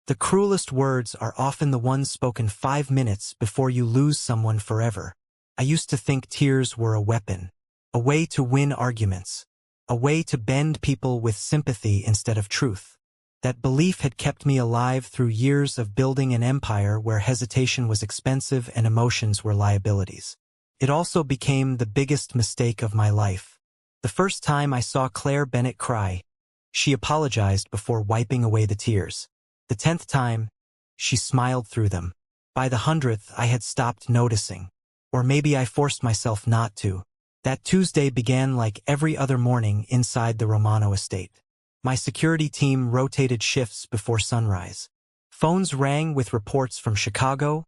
The cruelest words are often the ones spoken 5 minutes before you lose someone forever. I used to think tears were a weapon, a way to win arguments, a way to bend people with sympathy instead of truth. That belief had kept me alive through years of building an empire where hesitation was expensive and emotions were liabilities. It also became the biggest mistake of my life. The first time I saw Claire Bennett cry, she apologized before wiping away the tears. The 10th time, she smiled through them. By the 100th, I had stopped noticing. Or maybe I forced myself not to. That Tuesday began like every other morning inside the Romano estate. My security team rotated shifts before sunrise. Phones rang with reports from Chicago,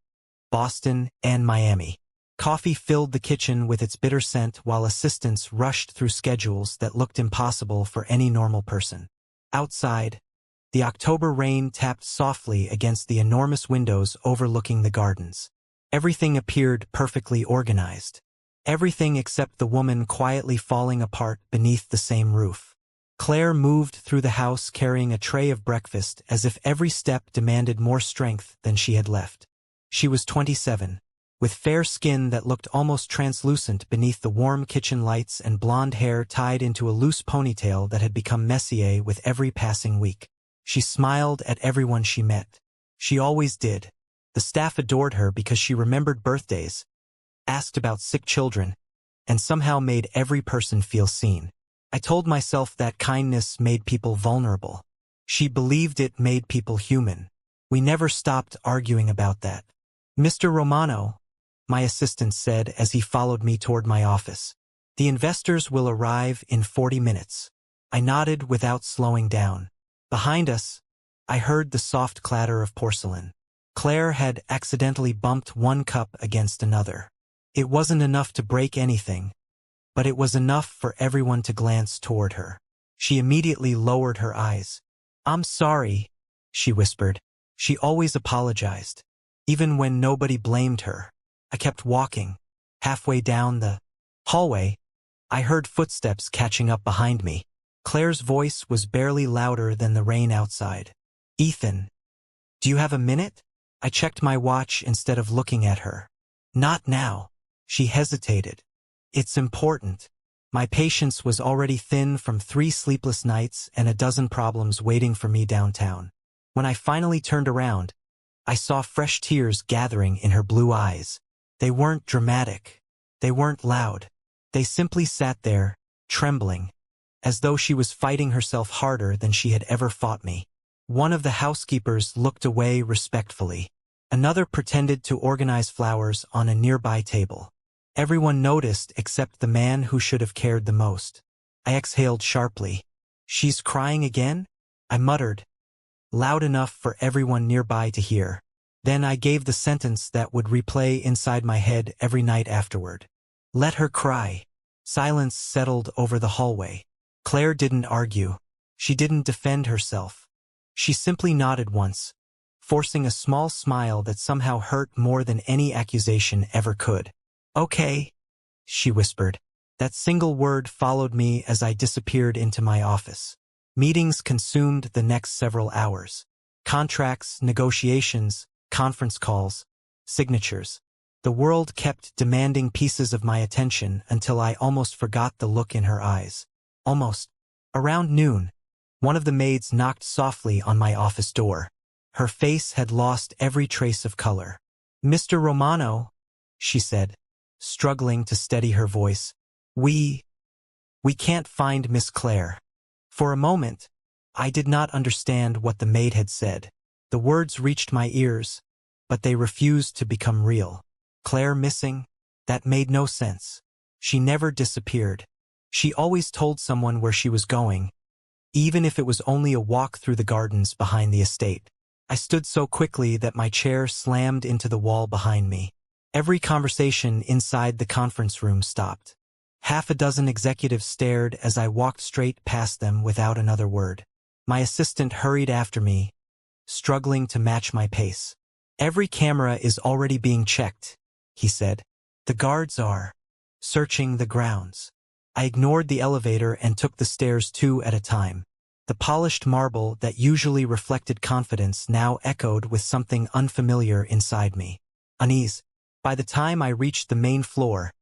Boston, and Miami. Coffee filled the kitchen with its bitter scent while assistants rushed through schedules that looked impossible for any normal person. Outside, the October rain tapped softly against the enormous windows overlooking the gardens. Everything appeared perfectly organized. Everything except the woman quietly falling apart beneath the same roof. Claire moved through the house carrying a tray of breakfast as if every step demanded more strength than she had left. She was 27, with fair skin that looked almost translucent beneath the warm kitchen lights and blonde hair tied into a loose ponytail that had become messier with every passing week. She smiled at everyone she met. She always did. The staff adored her because she remembered birthdays, asked about sick children, and somehow made every person feel seen. I told myself that kindness made people vulnerable. She believed it made people human. We never stopped arguing about that. "Mr. Romano," my assistant said as he followed me toward my office. "The investors will arrive in 40 minutes. I nodded without slowing down. Behind us, I heard the soft clatter of porcelain. Claire had accidentally bumped one cup against another. It wasn't enough to break anything, but it was enough for everyone to glance toward her. She immediately lowered her eyes. "I'm sorry," she whispered. She always apologized, even when nobody blamed her. I kept walking. Halfway down the hallway, I heard footsteps catching up behind me. Claire's voice was barely louder than the rain outside. "Ethan, do you have a minute?" I checked my watch instead of looking at her. "Not now." She hesitated. "It's important." My patience was already thin from 3 sleepless nights and a dozen problems waiting for me downtown. When I finally turned around, I saw fresh tears gathering in her blue eyes. They weren't dramatic. They weren't loud. They simply sat there, trembling, as though she was fighting herself harder than she had ever fought me. One of the housekeepers looked away respectfully. Another pretended to organize flowers on a nearby table. Everyone noticed except the man who should have cared the most. I exhaled sharply. "She's crying again?" I muttered, loud enough for everyone nearby to hear. Then I gave the sentence that would replay inside my head every night afterward. "Let her cry." Silence settled over the hallway. Claire didn't argue. She didn't defend herself. She simply nodded once, forcing a small smile that somehow hurt more than any accusation ever could. "Okay," she whispered. That single word followed me as I disappeared into my office. Meetings consumed the next several hours. Contracts, negotiations, conference calls, signatures. The world kept demanding pieces of my attention until I almost forgot the look in her eyes. Almost. Around noon, one of the maids knocked softly on my office door. Her face had lost every trace of color. "Mr. Romano," she said, struggling to steady her voice. We can't find Miss Claire." For a moment, I did not understand what the maid had said. The words reached my ears, but they refused to become real. Claire missing? That made no sense. She never disappeared. She always told someone where she was going, even if it was only a walk through the gardens behind the estate. I stood so quickly that my chair slammed into the wall behind me. Every conversation inside the conference room stopped. Half a dozen executives stared as I walked straight past them without another word. My assistant hurried after me, struggling to match my pace. "Every camera is already being checked," he said. "The guards are searching the grounds." I ignored the elevator and took the stairs 2 at a time. The polished marble that usually reflected confidence now echoed with something unfamiliar inside me. Unease. By the time I reached the main floor,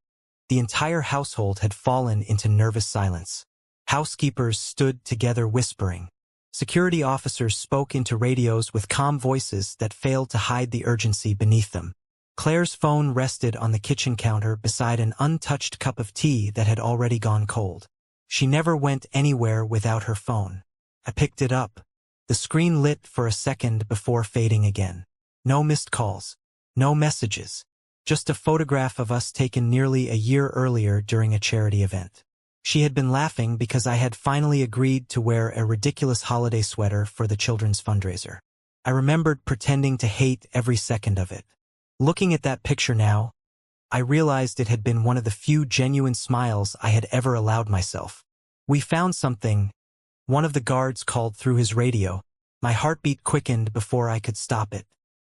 the entire household had fallen into nervous silence. Housekeepers stood together whispering. Security officers spoke into radios with calm voices that failed to hide the urgency beneath them. Claire's phone rested on the kitchen counter beside an untouched cup of tea that had already gone cold. She never went anywhere without her phone. I picked it up. The screen lit for a second before fading again. No missed calls. No messages. Just a photograph of us taken nearly a year earlier during a charity event. She had been laughing because I had finally agreed to wear a ridiculous holiday sweater for the children's fundraiser. I remembered pretending to hate every second of it. Looking at that picture now, I realized it had been one of the few genuine smiles I had ever allowed myself. "We found something," one of the guards called through his radio. My heartbeat quickened before I could stop it.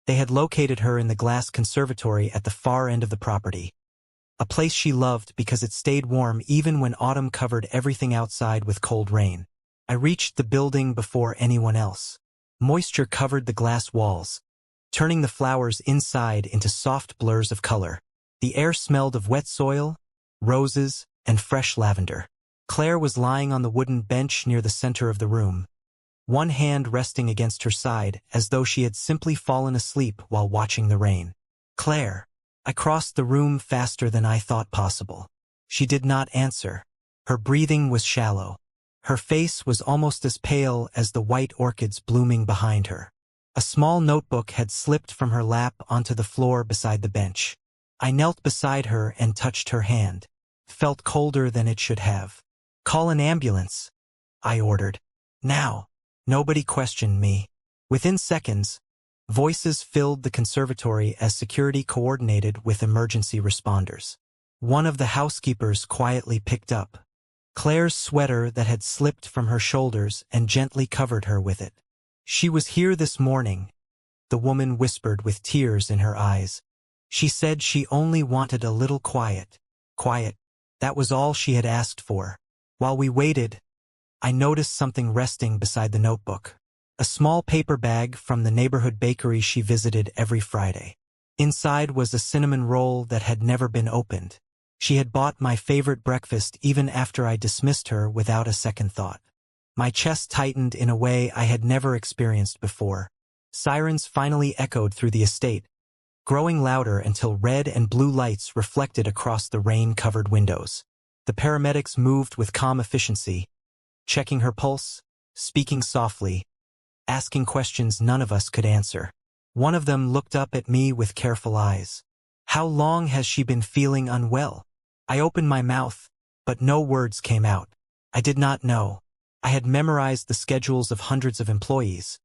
They had located her in the glass conservatory at the far end of the property. A place she loved because it stayed warm even when autumn covered everything outside with cold rain. I reached the building before anyone else. Moisture covered the glass walls, turning the flowers inside into soft blurs of color. The air smelled of wet soil, roses, and fresh lavender. Claire was lying on the wooden bench near the center of the room, one hand resting against her side as though she had simply fallen asleep while watching the rain. "Claire." I crossed the room faster than I thought possible. She did not answer. Her breathing was shallow. Her face was almost as pale as the white orchids blooming behind her. A small notebook had slipped from her lap onto the floor beside the bench. I knelt beside her and touched her hand. Felt colder than it should have. "Call an ambulance," I ordered. "Now." Nobody questioned me. Within seconds, voices filled the conservatory as security coordinated with emergency responders. One of the housekeepers quietly picked up Claire's sweater that had slipped from her shoulders and gently covered her with it. "She was here this morning," the woman whispered with tears in her eyes. "She said she only wanted a little quiet." Quiet. That was all she had asked for. While we waited, I noticed something resting beside the notebook. A small paper bag from the neighborhood bakery she visited every Friday. Inside was a cinnamon roll that had never been opened. She had bought my favorite breakfast even after I dismissed her without a second thought. My chest tightened in a way I had never experienced before. Sirens finally echoed through the estate, growing louder until red and blue lights reflected across the rain-covered windows. The paramedics moved with calm efficiency, checking her pulse, speaking softly, asking questions none of us could answer. One of them looked up at me with careful eyes. "How long has she been feeling unwell?" I opened my mouth, but no words came out. I did not know. I had memorized the schedules of hundreds of employees,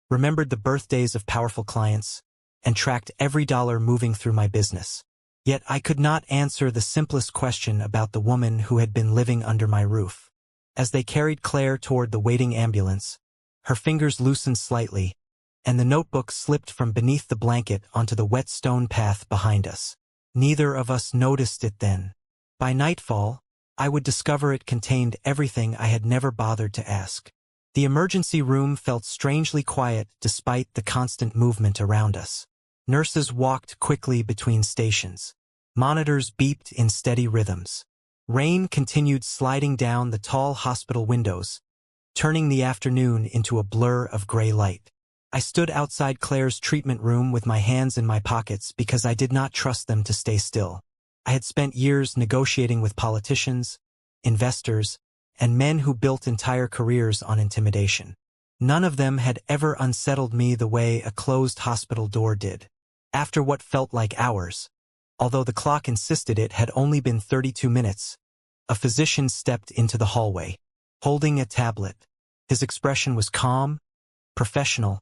remembered the birthdays of powerful clients, and tracked every dollar moving through my business. Yet I could not answer the simplest question about the woman who had been living under my roof. As they carried Claire toward the waiting ambulance, her fingers loosened slightly, and the notebook slipped from beneath the blanket onto the wet stone path behind us. Neither of us noticed it then. By nightfall, I would discover it contained everything I had never bothered to ask. The emergency room felt strangely quiet despite the constant movement around us. Nurses walked quickly between stations. Monitors beeped in steady rhythms. Rain continued sliding down the tall hospital windows, turning the afternoon into a blur of gray light. I stood outside Claire's treatment room with my hands in my pockets because I did not trust them to stay still. I had spent years negotiating with politicians, investors, and men who built entire careers on intimidation. None of them had ever unsettled me the way a closed hospital door did. After what felt like hours, although the clock insisted it had only been 32 minutes, a physician stepped into the hallway, holding a tablet. His expression was calm, professional,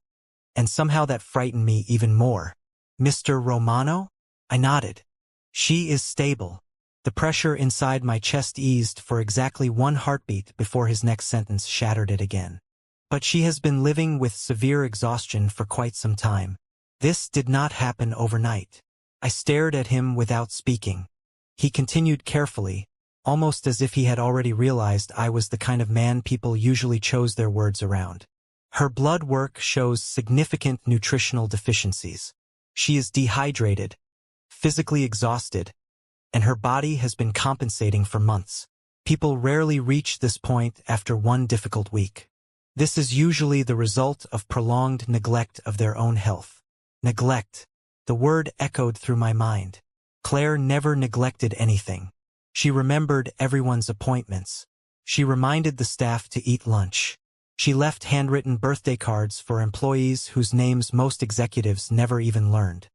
and somehow that frightened me even more. "Mr. Romano?" I nodded. "She is stable." The pressure inside my chest eased for exactly one heartbeat before his next sentence shattered it again. "But she has been living with severe exhaustion for quite some time. This did not happen overnight." I stared at him without speaking. He continued carefully, almost as if he had already realized I was the kind of man people usually chose their words around. Her blood work shows significant nutritional deficiencies. She is dehydrated, physically exhausted, and her body has been compensating for months. People rarely reach this point after one difficult week. This is usually the result of prolonged neglect of their own health. Neglect. The word echoed through my mind. Claire never neglected anything. She remembered everyone's appointments. She reminded the staff to eat lunch. She left handwritten birthday cards for employees whose names most executives never even learned.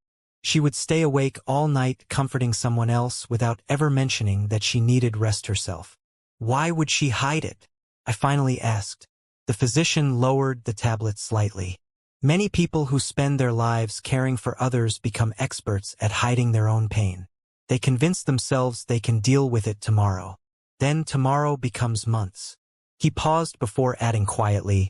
She would stay awake all night comforting someone else without ever mentioning that she needed rest herself. Why would she hide it? I finally asked. The physician lowered the tablet slightly. Many people who spend their lives caring for others become experts at hiding their own pain. They convince themselves they can deal with it tomorrow. Then tomorrow becomes months. He paused before adding quietly,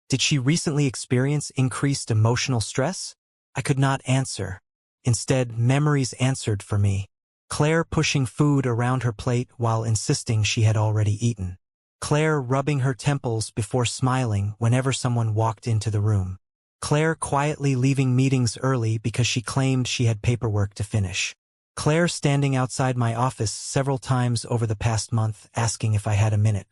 "Did she recently experience increased emotional stress?" I could not answer. Instead, memories answered for me. Claire pushing food around her plate while insisting she had already eaten. Claire rubbing her temples before smiling whenever someone walked into the room. Claire quietly leaving meetings early because she claimed she had paperwork to finish. Claire standing outside my office several times over the past month asking if I had a minute.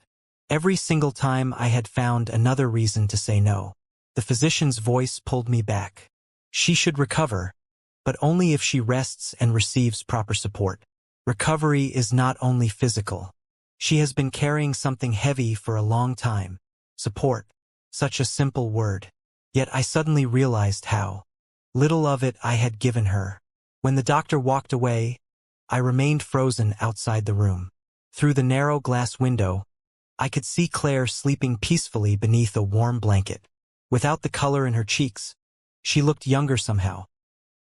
Every single time I had found another reason to say no. The physician's voice pulled me back. She should recover, but only if she rests and receives proper support. Recovery is not only physical. She has been carrying something heavy for a long time. Support. Such a simple word. Yet I suddenly realized how little of it I had given her. When the doctor walked away, I remained frozen outside the room. Through the narrow glass window, I could see Claire sleeping peacefully beneath a warm blanket. Without the color in her cheeks, she looked younger somehow.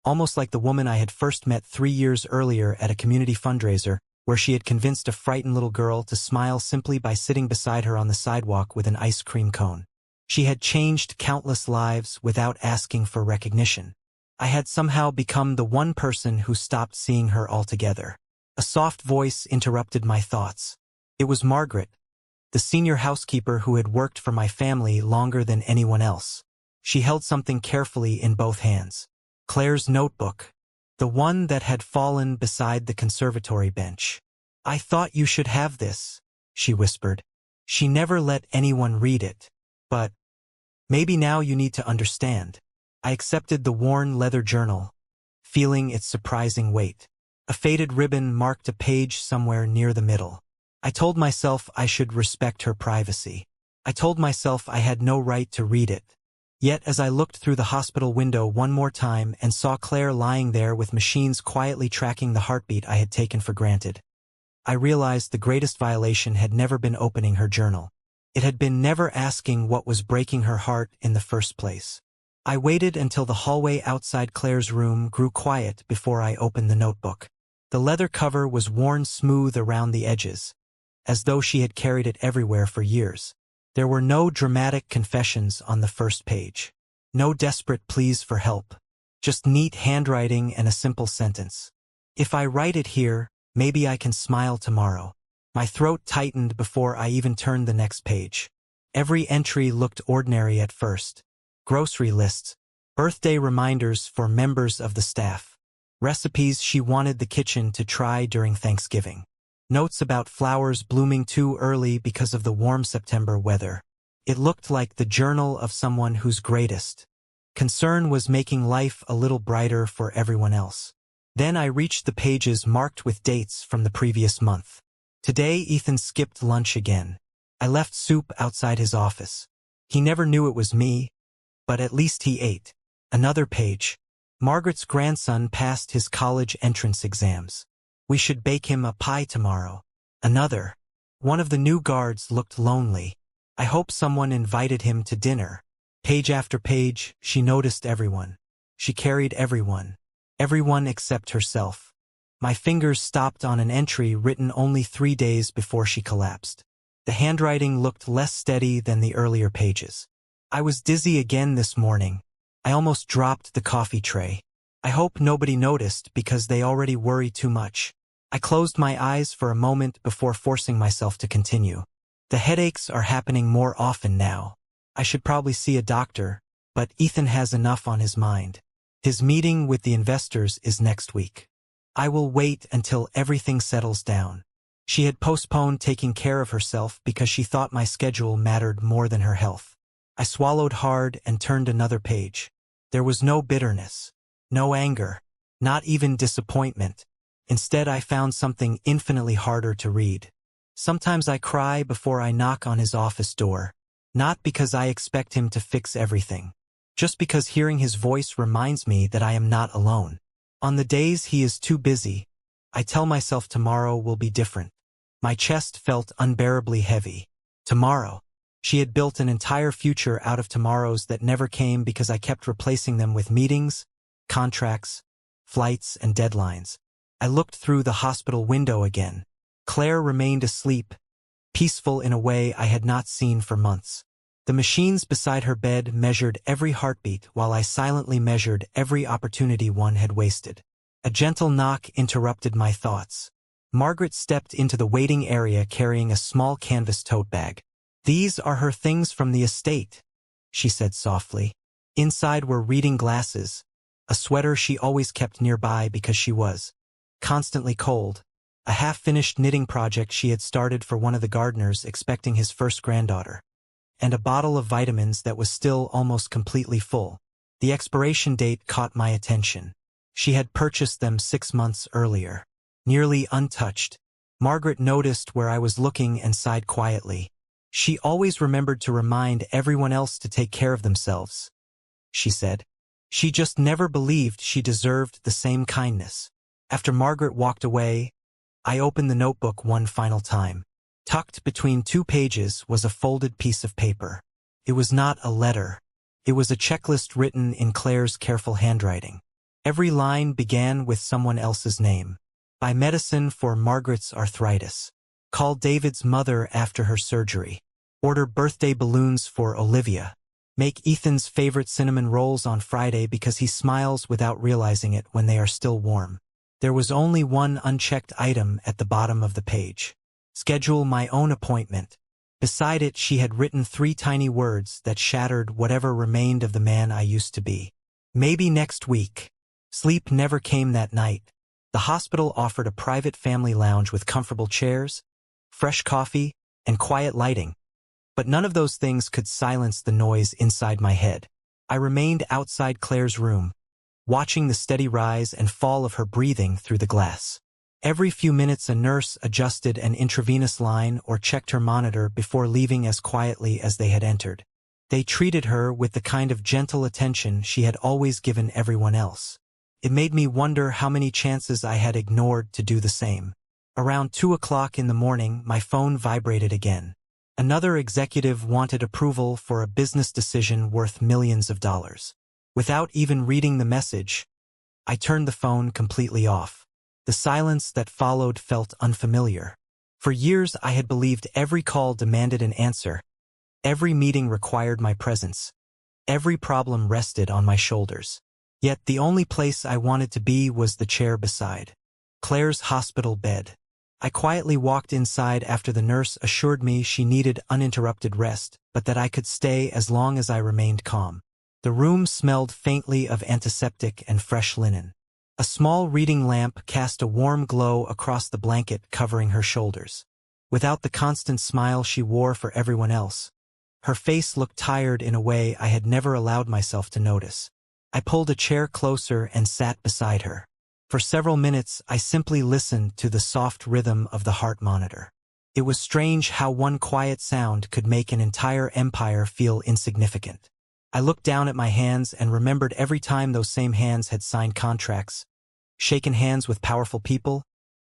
Almost like the woman I had first met 3 years earlier at a community fundraiser, where she had convinced a frightened little girl to smile simply by sitting beside her on the sidewalk with an ice cream cone. She had changed countless lives without asking for recognition. I had somehow become the one person who stopped seeing her altogether. A soft voice interrupted my thoughts. It was Margaret, the senior housekeeper who had worked for my family longer than anyone else. She held something carefully in both hands. Claire's notebook, the one that had fallen beside the conservatory bench. "I thought you should have this," she whispered. She never let anyone read it. "But maybe now you need to understand." I accepted the worn leather journal, feeling its surprising weight. A faded ribbon marked a page somewhere near the middle. I told myself I should respect her privacy. I told myself I had no right to read it. Yet as I looked through the hospital window one more time and saw Claire lying there with machines quietly tracking the heartbeat I had taken for granted, I realized the greatest violation had never been opening her journal. It had been never asking what was breaking her heart in the first place. I waited until the hallway outside Claire's room grew quiet before I opened the notebook. The leather cover was worn smooth around the edges, as though she had carried it everywhere for years. There were no dramatic confessions on the first page. No desperate pleas for help. Just neat handwriting and a simple sentence. "If I write it here, maybe I can smile tomorrow." My throat tightened before I even turned the next page. Every entry looked ordinary at first. Grocery lists, birthday reminders for members of the staff, recipes she wanted the kitchen to try during Thanksgiving, notes about flowers blooming too early because of the warm September weather. It looked like the journal of someone whose greatest concern was making life a little brighter for everyone else. Then I reached the pages marked with dates from the previous month. Today Ethan skipped lunch again. I left soup outside his office. He never knew it was me, but at least he ate. Another page. Margaret's grandson passed his college entrance exams. We should bake him a pie tomorrow. Another. One of the new guards looked lonely. I hope someone invited him to dinner. Page after page, she noticed everyone. She carried everyone. Everyone except herself. My fingers stopped on an entry written only 3 days before she collapsed. The handwriting looked less steady than the earlier pages. I was dizzy again this morning. I almost dropped the coffee tray. I hope nobody noticed because they already worry too much. I closed my eyes for a moment before forcing myself to continue. The headaches are happening more often now. I should probably see a doctor, but Ethan has enough on his mind. His meeting with the investors is next week. I will wait until everything settles down. She had postponed taking care of herself because she thought my schedule mattered more than her health. I swallowed hard and turned another page. There was no bitterness, no anger, not even disappointment. Instead, I found something infinitely harder to read. Sometimes I cry before I knock on his office door, not because I expect him to fix everything, just because hearing his voice reminds me that I am not alone. On the days he is too busy, I tell myself tomorrow will be different. My chest felt unbearably heavy. Tomorrow. She had built an entire future out of tomorrows that never came because I kept replacing them with meetings, contracts, flights, and deadlines. I looked through the hospital window again. Claire remained asleep, peaceful in a way I had not seen for months. The machines beside her bed measured every heartbeat while I silently measured every opportunity one had wasted. A gentle knock interrupted my thoughts. Margaret stepped into the waiting area carrying a small canvas tote bag. "These are her things from the estate," she said softly. Inside were reading glasses, a sweater she always kept nearby because she was constantly cold, a half-finished knitting project she had started for one of the gardeners expecting his first granddaughter, and a bottle of vitamins that was still almost completely full. The expiration date caught my attention. She had purchased them 6 months earlier. Nearly untouched, Margaret noticed where I was looking and sighed quietly. "She always remembered to remind everyone else to take care of themselves," she said. "She just never believed she deserved the same kindness." After Margaret walked away, I opened the notebook one final time. Tucked between 2 pages was a folded piece of paper. It was not a letter. It was a checklist written in Claire's careful handwriting. Every line began with someone else's name. Buy medicine for Margaret's arthritis. Call David's mother after her surgery. Order birthday balloons for Olivia. Make Ethan's favorite cinnamon rolls on Friday because he smiles without realizing it when they are still warm. There was only one unchecked item at the bottom of the page. Schedule my own appointment. Beside it, she had written 3 tiny words that shattered whatever remained of the man I used to be. Maybe next week. Sleep never came that night. The hospital offered a private family lounge with comfortable chairs, fresh coffee, and quiet lighting. But none of those things could silence the noise inside my head. I remained outside Claire's room, watching the steady rise and fall of her breathing through the glass. Every few minutes a nurse adjusted an intravenous line or checked her monitor before leaving as quietly as they had entered. They treated her with the kind of gentle attention she had always given everyone else. It made me wonder how many chances I had ignored to do the same. Around 2 o'clock in the morning, my phone vibrated again. Another executive wanted approval for a business decision worth millions of dollars. Without even reading the message, I turned the phone completely off. The silence that followed felt unfamiliar. For years I had believed every call demanded an answer. Every meeting required my presence. Every problem rested on my shoulders. Yet the only place I wanted to be was the chair beside Claire's hospital bed. I quietly walked inside after the nurse assured me she needed uninterrupted rest, but that I could stay as long as I remained calm. The room smelled faintly of antiseptic and fresh linen. A small reading lamp cast a warm glow across the blanket covering her shoulders. Without the constant smile she wore for everyone else, her face looked tired in a way I had never allowed myself to notice. I pulled a chair closer and sat beside her. For several minutes, I simply listened to the soft rhythm of the heart monitor. It was strange how one quiet sound could make an entire empire feel insignificant. I looked down at my hands and remembered every time those same hands had signed contracts, shaken hands with powerful people,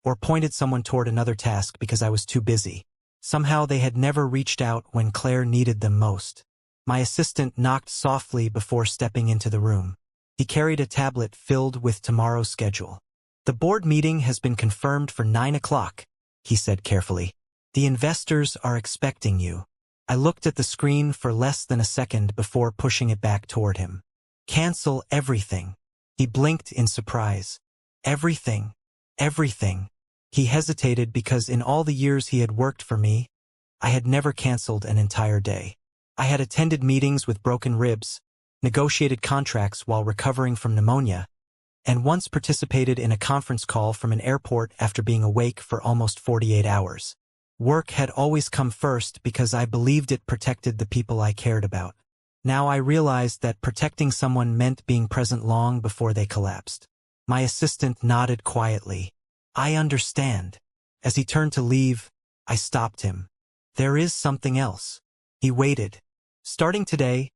or pointed someone toward another task because I was too busy. Somehow they had never reached out when Claire needed them most. My assistant knocked softly before stepping into the room. He carried a tablet filled with tomorrow's schedule. "The board meeting has been confirmed for 9 o'clock, he said carefully. "The investors are expecting you." I looked at the screen for less than a second before pushing it back toward him. "Cancel everything." He blinked in surprise. "Everything. Everything." He hesitated because in all the years he had worked for me, I had never canceled an entire day. I had attended meetings with broken ribs, negotiated contracts while recovering from pneumonia, and once participated in a conference call from an airport after being awake for almost 48 hours. Work had always come first because I believed it protected the people I cared about. Now I realized that protecting someone meant being present long before they collapsed. My assistant nodded quietly. I understand. As he turned to leave, I stopped him. There is something else. He waited. Starting today,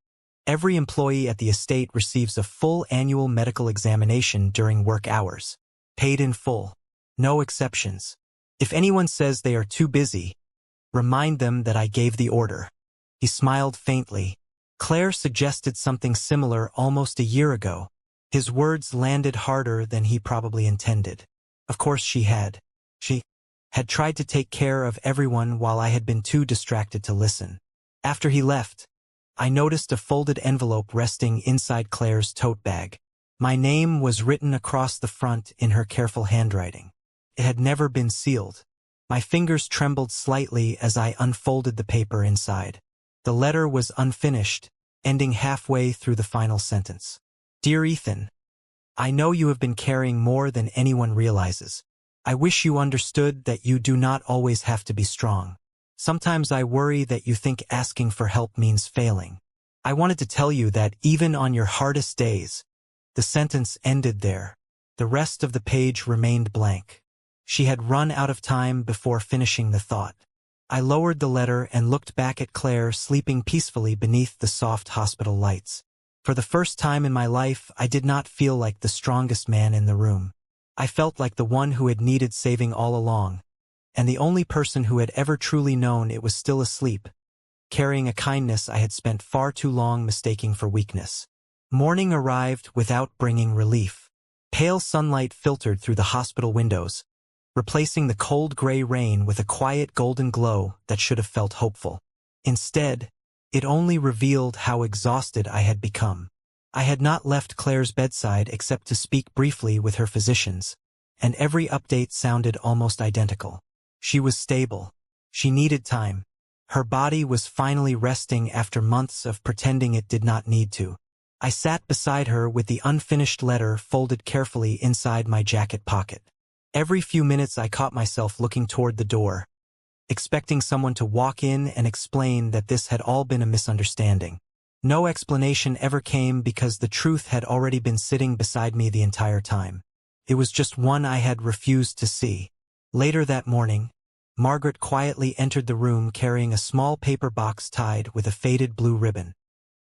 every employee at the estate receives a full annual medical examination during work hours. Paid in full. No exceptions. If anyone says they are too busy, remind them that I gave the order. He smiled faintly. Claire suggested something similar almost a year ago. His words landed harder than he probably intended. Of course she had. She had tried to take care of everyone while I had been too distracted to listen. After he left, I noticed a folded envelope resting inside Claire's tote bag. My name was written across the front in her careful handwriting. It had never been sealed. My fingers trembled slightly as I unfolded the paper inside. The letter was unfinished, ending halfway through the final sentence. Dear Ethan, I know you have been carrying more than anyone realizes. I wish you understood that you do not always have to be strong. Sometimes I worry that you think asking for help means failing. I wanted to tell you that even on your hardest days, the sentence ended there. The rest of the page remained blank. She had run out of time before finishing the thought. I lowered the letter and looked back at Claire sleeping peacefully beneath the soft hospital lights. For the first time in my life, I did not feel like the strongest man in the room. I felt like the one who had needed saving all along, and the only person who had ever truly known it was still asleep, carrying a kindness I had spent far too long mistaking for weakness. Morning arrived without bringing relief. Pale sunlight filtered through the hospital windows, replacing the cold gray rain with a quiet golden glow that should have felt hopeful. Instead, it only revealed how exhausted I had become. I had not left Claire's bedside except to speak briefly with her physicians, and every update sounded almost identical. She was stable. She needed time. Her body was finally resting after months of pretending it did not need to. I sat beside her with the unfinished letter folded carefully inside my jacket pocket. Every few minutes I caught myself looking toward the door, expecting someone to walk in and explain that this had all been a misunderstanding. No explanation ever came because the truth had already been sitting beside me the entire time. It was just one I had refused to see. Later that morning, Margaret quietly entered the room carrying a small paper box tied with a faded blue ribbon.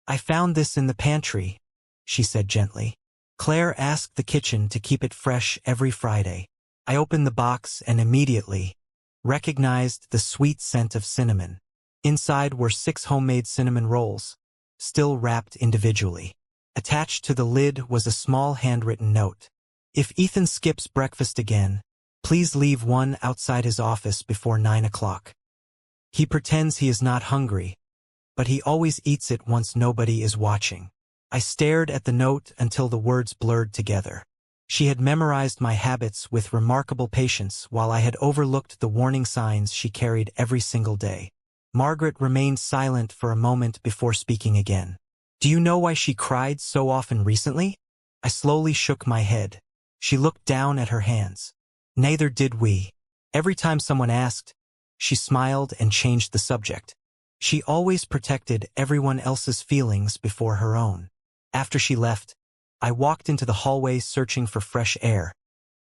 I found this in the pantry, she said gently. Claire asked the kitchen to keep it fresh every Friday. I opened the box and immediately recognized the sweet scent of cinnamon. Inside were 6 homemade cinnamon rolls, still wrapped individually. Attached to the lid was a small handwritten note. If Ethan skips breakfast again, please leave one outside his office before 9 o'clock. He pretends he is not hungry, but he always eats it once nobody is watching. I stared at the note until the words blurred together. She had memorized my habits with remarkable patience while I had overlooked the warning signs she carried every single day. Margaret remained silent for a moment before speaking again. Do you know why she cried so often recently? I slowly shook my head. She looked down at her hands. Neither did we. Every time someone asked, she smiled and changed the subject. She always protected everyone else's feelings before her own. After she left, I walked into the hallway searching for fresh air,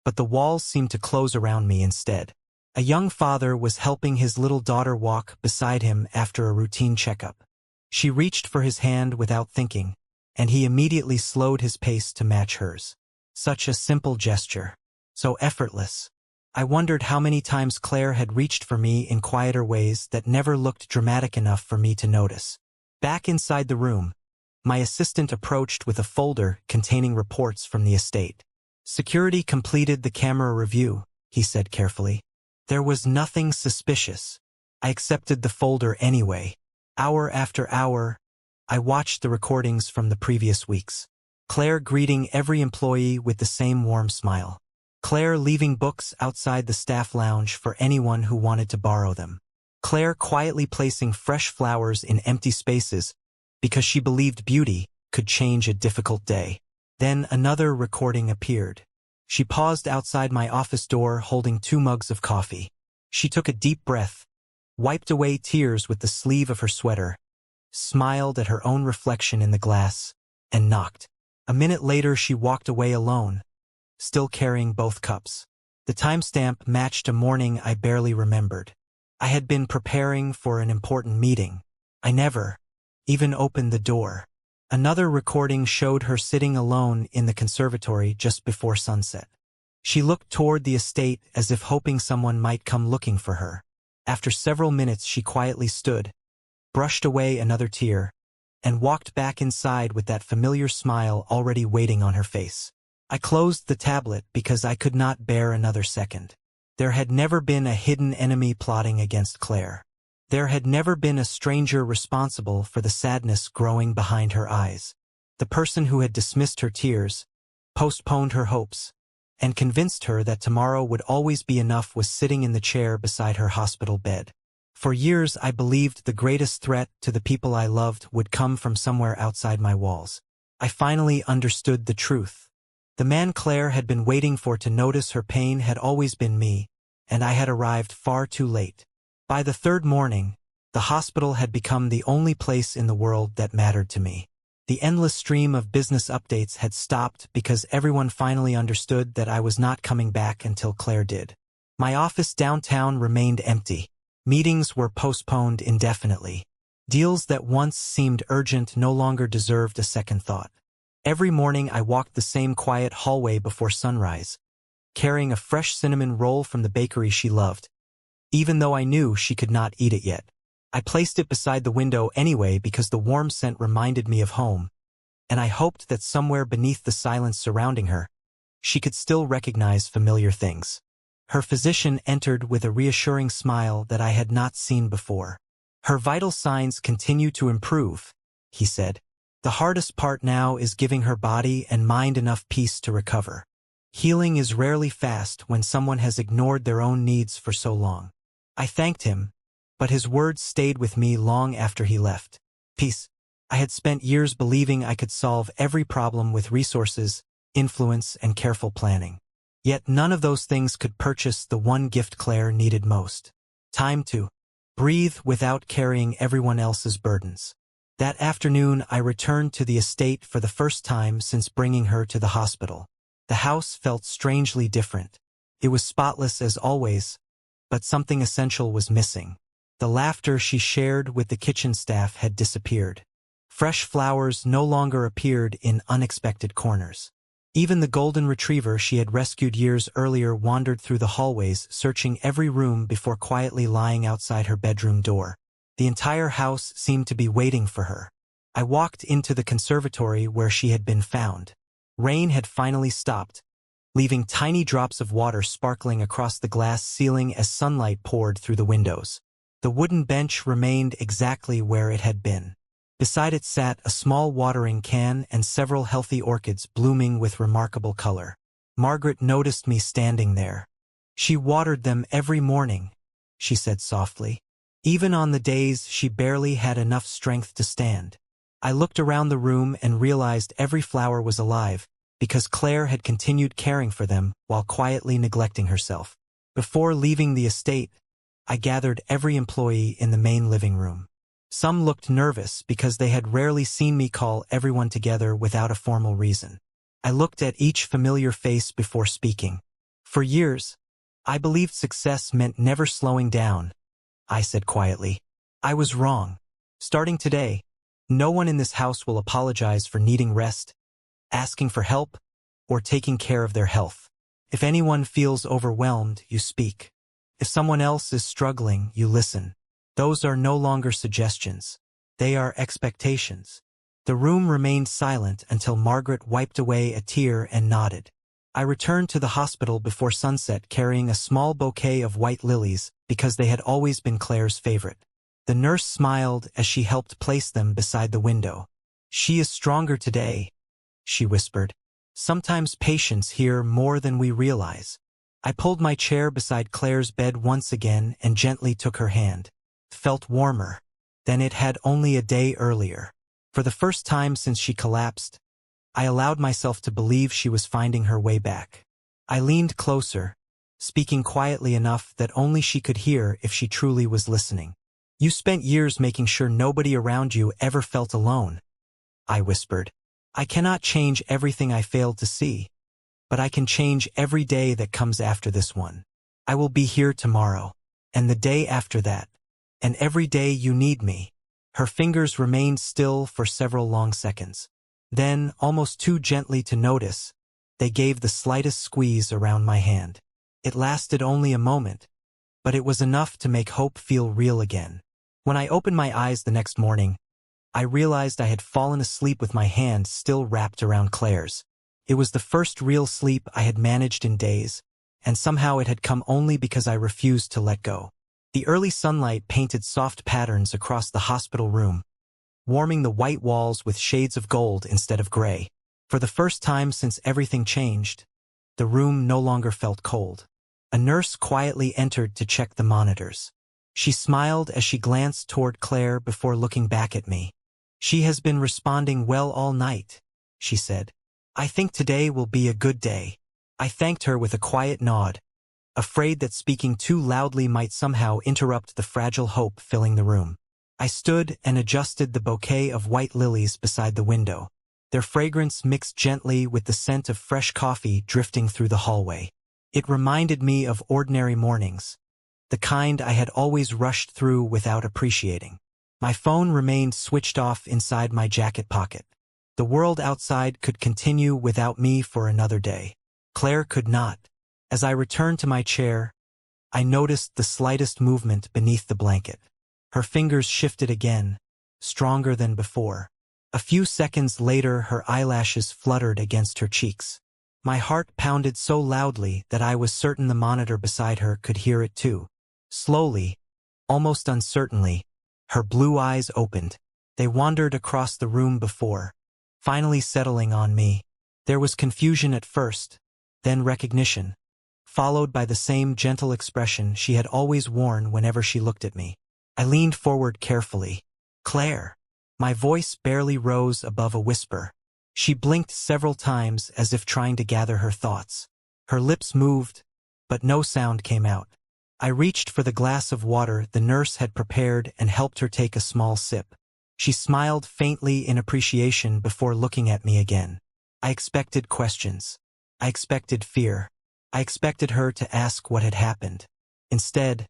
but the walls seemed to close around me instead. A young father was helping his little daughter walk beside him after a routine checkup. She reached for his hand without thinking, and he immediately slowed his pace to match hers. Such a simple gesture, so effortless. I wondered how many times Claire had reached for me in quieter ways that never looked dramatic enough for me to notice. Back inside the room, my assistant approached with a folder containing reports from the estate. Security completed the camera review, he said carefully. There was nothing suspicious. I accepted the folder anyway. Hour after hour, I watched the recordings from the previous weeks. Claire greeting every employee with the same warm smile. Claire leaving books outside the staff lounge for anyone who wanted to borrow them. Claire quietly placing fresh flowers in empty spaces because she believed beauty could change a difficult day. Then another recording appeared. She paused outside my office door holding 2 mugs of coffee. She took a deep breath, wiped away tears with the sleeve of her sweater, smiled at her own reflection in the glass, and knocked. A minute later she walked away alone, still carrying both cups. The timestamp matched a morning I barely remembered. I had been preparing for an important meeting. I never even opened the door. Another recording showed her sitting alone in the conservatory just before sunset. She looked toward the estate as if hoping someone might come looking for her. After several minutes she quietly stood, brushed away another tear, and walked back inside with that familiar smile already waiting on her face. I closed the tablet because I could not bear another second. There had never been a hidden enemy plotting against Claire. There had never been a stranger responsible for the sadness growing behind her eyes. The person who had dismissed her tears, postponed her hopes, and convinced her that tomorrow would always be enough was sitting in the chair beside her hospital bed. For years I believed the greatest threat to the people I loved would come from somewhere outside my walls. I finally understood the truth. The man Claire had been waiting for to notice her pain had always been me, and I had arrived far too late. By the 3rd morning, the hospital had become the only place in the world that mattered to me. The endless stream of business updates had stopped because everyone finally understood that I was not coming back until Claire did. My office downtown remained empty. Meetings were postponed indefinitely. Deals that once seemed urgent no longer deserved a second thought. Every morning I walked the same quiet hallway before sunrise, carrying a fresh cinnamon roll from the bakery she loved, even though I knew she could not eat it yet. I placed it beside the window anyway because the warm scent reminded me of home, and I hoped that somewhere beneath the silence surrounding her, she could still recognize familiar things. Her physician entered with a reassuring smile that I had not seen before. "Her vital signs continue to improve," he said. "The hardest part now is giving her body and mind enough peace to recover. Healing is rarely fast when someone has ignored their own needs for so long." I thanked him, but his words stayed with me long after he left. Peace. I had spent years believing I could solve every problem with resources, influence, and careful planning. Yet none of those things could purchase the one gift Claire needed most: time to breathe without carrying everyone else's burdens. That afternoon I returned to the estate for the first time since bringing her to the hospital. The house felt strangely different. It was spotless as always, but something essential was missing. The laughter she shared with the kitchen staff had disappeared. Fresh flowers no longer appeared in unexpected corners. Even the golden retriever she had rescued years earlier wandered through the hallways, searching every room before quietly lying outside her bedroom door. The entire house seemed to be waiting for her. I walked into the conservatory where she had been found. Rain had finally stopped, leaving tiny drops of water sparkling across the glass ceiling as sunlight poured through the windows. The wooden bench remained exactly where it had been. Beside it sat a small watering can and several healthy orchids blooming with remarkable color. Margaret noticed me standing there. "She watered them every morning," she said softly, "even on the days she barely had enough strength to stand." I looked around the room and realized every flower was alive, because Claire had continued caring for them while quietly neglecting herself. Before leaving the estate, I gathered every employee in the main living room. Some looked nervous because they had rarely seen me call everyone together without a formal reason. I looked at each familiar face before speaking. "For years, I believed success meant never slowing down," I said quietly. "I was wrong. Starting today, no one in this house will apologize for needing rest, asking for help, or taking care of their health. If anyone feels overwhelmed, you speak. If someone else is struggling, you listen. Those are no longer suggestions. They are expectations." The room remained silent until Margaret wiped away a tear and nodded. I returned to the hospital before sunset carrying a small bouquet of white lilies because they had always been Claire's favorite. The nurse smiled as she helped place them beside the window. "She is stronger today," she whispered. Sometimes patience here more than we realize. I pulled my chair beside Claire's bed once again and gently took her hand. Felt warmer than it had only a day earlier. For the first time since she collapsed, I allowed myself to believe she was finding her way back. I leaned closer, speaking quietly enough that only she could hear if she truly was listening. You spent years making sure nobody around you ever felt alone, I whispered. I cannot change everything I failed to see, but I can change every day that comes after this one. I will be here tomorrow, and the day after that, and every day you need me. Her fingers remained still for several long seconds. Then, almost too gently to notice, they gave the slightest squeeze around my hand. It lasted only a moment, but it was enough to make hope feel real again. When I opened my eyes the next morning, I realized I had fallen asleep with my hand still wrapped around Claire's. It was the first real sleep I had managed in days, and somehow it had come only because I refused to let go. The early sunlight painted soft patterns across the hospital room, warming the white walls with shades of gold instead of gray. For the first time since everything changed, the room no longer felt cold. A nurse quietly entered to check the monitors. She smiled as she glanced toward Claire before looking back at me. She has been responding well all night, she said. I think today will be a good day. I thanked her with a quiet nod, afraid that speaking too loudly might somehow interrupt the fragile hope filling the room. I stood and adjusted the bouquet of white lilies beside the window. Their fragrance mixed gently with the scent of fresh coffee drifting through the hallway. It reminded me of ordinary mornings, the kind I had always rushed through without appreciating. My phone remained switched off inside my jacket pocket. The world outside could continue without me for another day. Claire could not. As I returned to my chair, I noticed the slightest movement beneath the blanket. Her fingers shifted again, stronger than before. A few seconds later, her eyelashes fluttered against her cheeks. My heart pounded so loudly that I was certain the monitor beside her could hear it too. Slowly, almost uncertainly, her blue eyes opened. They wandered across the room before, finally settling on me. There was confusion at first, then recognition, followed by the same gentle expression she had always worn whenever she looked at me. I leaned forward carefully. Claire. My voice barely rose above a whisper. She blinked several times as if trying to gather her thoughts. Her lips moved, but no sound came out. I reached for the glass of water the nurse had prepared and helped her take a small sip. She smiled faintly in appreciation before looking at me again. I expected questions. I expected fear. I expected her to ask what had happened. Instead,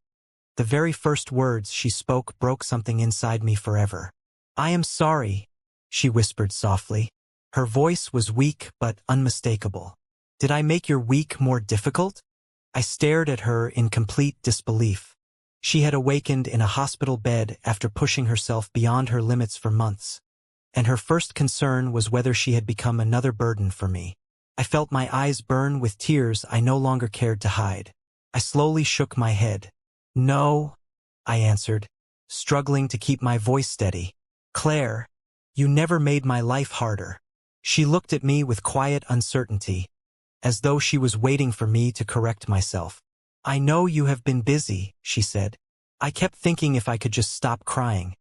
the very first words she spoke broke something inside me forever. I am sorry, she whispered softly. Her voice was weak but unmistakable. Did I make your week more difficult? I stared at her in complete disbelief. She had awakened in a hospital bed after pushing herself beyond her limits for months, and her first concern was whether she had become another burden for me. I felt my eyes burn with tears I no longer cared to hide. I slowly shook my head. No, I answered, struggling to keep my voice steady. Claire, you never made my life harder. She looked at me with quiet uncertainty, as though she was waiting for me to correct myself. I know you have been busy, she said. I kept thinking if I could just stop crying,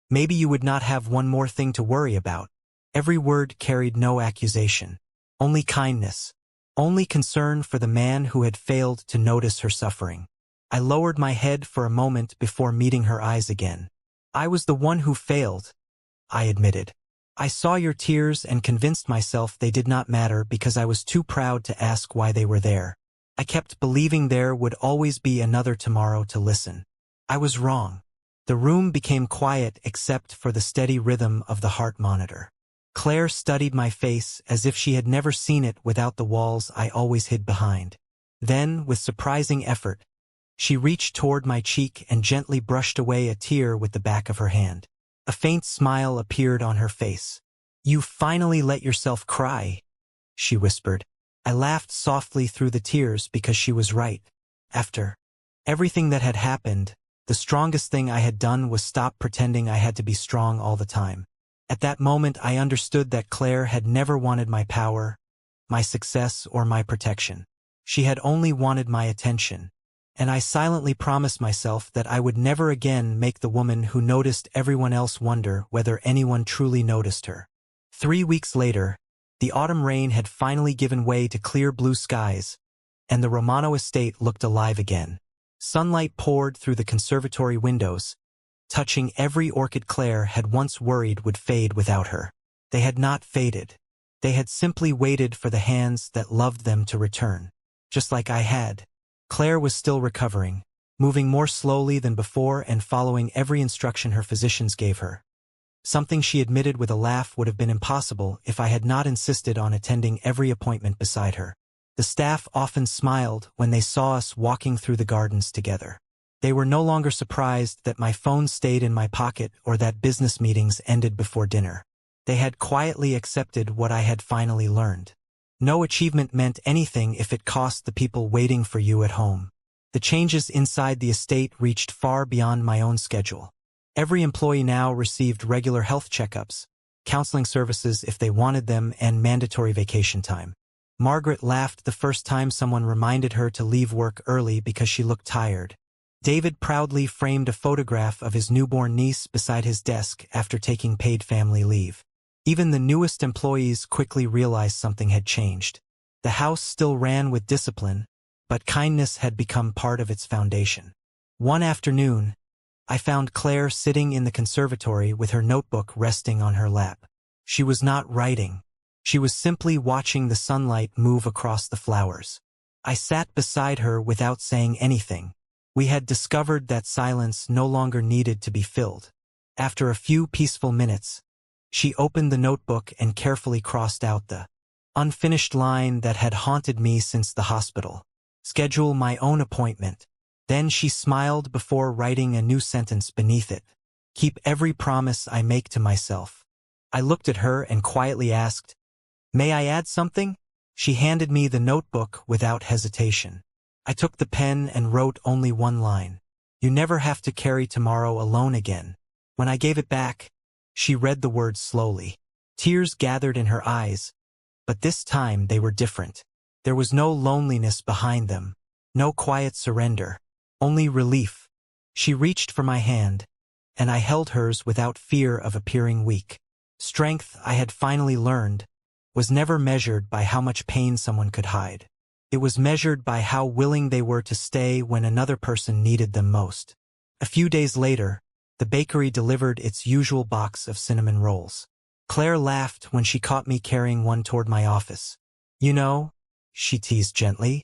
maybe you would not have one more thing to worry about. Every word carried no accusation, only kindness, only concern for the man who had failed to notice her suffering. I lowered my head for a moment before meeting her eyes again. I was the one who failed, I admitted. I saw your tears and convinced myself they did not matter because I was too proud to ask why they were there. I kept believing there would always be another tomorrow to listen. I was wrong. The room became quiet except for the steady rhythm of the heart monitor. Claire studied my face as if she had never seen it without the walls I always hid behind. Then, with surprising effort, she reached toward my cheek and gently brushed away a tear with the back of her hand. A faint smile appeared on her face. You finally let yourself cry, she whispered. I laughed softly through the tears because she was right. After everything that had happened, the strongest thing I had done was stop pretending I had to be strong all the time. At that moment I understood that Claire had never wanted my power, my success, or my protection. She had only wanted my attention, and I silently promised myself that I would never again make the woman who noticed everyone else wonder whether anyone truly noticed her. 3 weeks later, the autumn rain had finally given way to clear blue skies, and the Romano estate looked alive again. Sunlight poured through the conservatory windows, touching every orchid Claire had once worried would fade without her. They had not faded. They had simply waited for the hands that loved them to return. Just like I had. Claire was still recovering, moving more slowly than before and following every instruction her physicians gave her. Something she admitted with a laugh would have been impossible if I had not insisted on attending every appointment beside her. The staff often smiled when they saw us walking through the gardens together. They were no longer surprised that my phone stayed in my pocket or that business meetings ended before dinner. They had quietly accepted what I had finally learned. No achievement meant anything if it cost the people waiting for you at home. The changes inside the estate reached far beyond my own schedule. Every employee now received regular health checkups, counseling services if they wanted them, and mandatory vacation time. Margaret laughed the first time someone reminded her to leave work early because she looked tired. David proudly framed a photograph of his newborn niece beside his desk after taking paid family leave. Even the newest employees quickly realized something had changed. The house still ran with discipline, but kindness had become part of its foundation. One afternoon, I found Claire sitting in the conservatory with her notebook resting on her lap. She was not writing. She was simply watching the sunlight move across the flowers. I sat beside her without saying anything. We had discovered that silence no longer needed to be filled. After a few peaceful minutes, she opened the notebook and carefully crossed out the unfinished line that had haunted me since the hospital. Schedule my own appointment. Then she smiled before writing a new sentence beneath it. Keep every promise I make to myself. I looked at her and quietly asked, "May I add something?" She handed me the notebook without hesitation. I took the pen and wrote only one line. You never have to carry tomorrow alone again. When I gave it back, she read the words slowly. Tears gathered in her eyes, but this time they were different. There was no loneliness behind them, no quiet surrender, only relief. She reached for my hand, and I held hers without fear of appearing weak. Strength, I had finally learned, was never measured by how much pain someone could hide. It was measured by how willing they were to stay when another person needed them most. A few days later, the bakery delivered its usual box of cinnamon rolls. Claire laughed when she caught me carrying one toward my office. You know, she teased gently,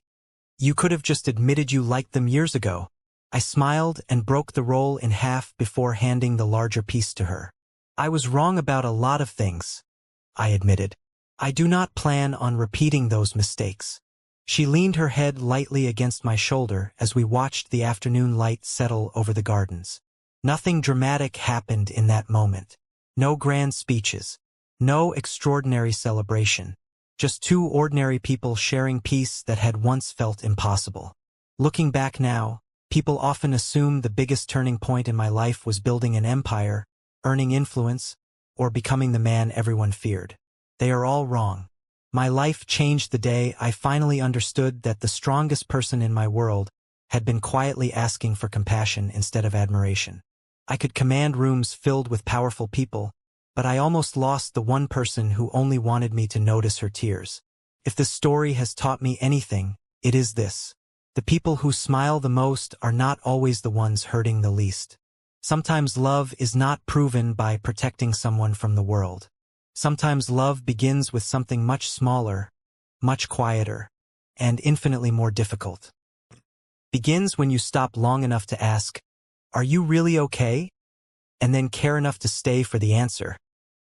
you could have just admitted you liked them years ago. I smiled and broke the roll in half before handing the larger piece to her. I was wrong about a lot of things, I admitted. I do not plan on repeating those mistakes. She leaned her head lightly against my shoulder as we watched the afternoon light settle over the gardens. Nothing dramatic happened in that moment. No grand speeches. No extraordinary celebration. Just two ordinary people sharing peace that had once felt impossible. Looking back now, people often assume the biggest turning point in my life was building an empire, earning influence, or becoming the man everyone feared. They are all wrong. My life changed the day I finally understood that the strongest person in my world had been quietly asking for compassion instead of admiration. I could command rooms filled with powerful people, but I almost lost the one person who only wanted me to notice her tears. If this story has taught me anything, it is this. The people who smile the most are not always the ones hurting the least. Sometimes love is not proven by protecting someone from the world. Sometimes love begins with something much smaller, much quieter, and infinitely more difficult. Begins when you stop long enough to ask, "Are you really okay?" and then care enough to stay for the answer.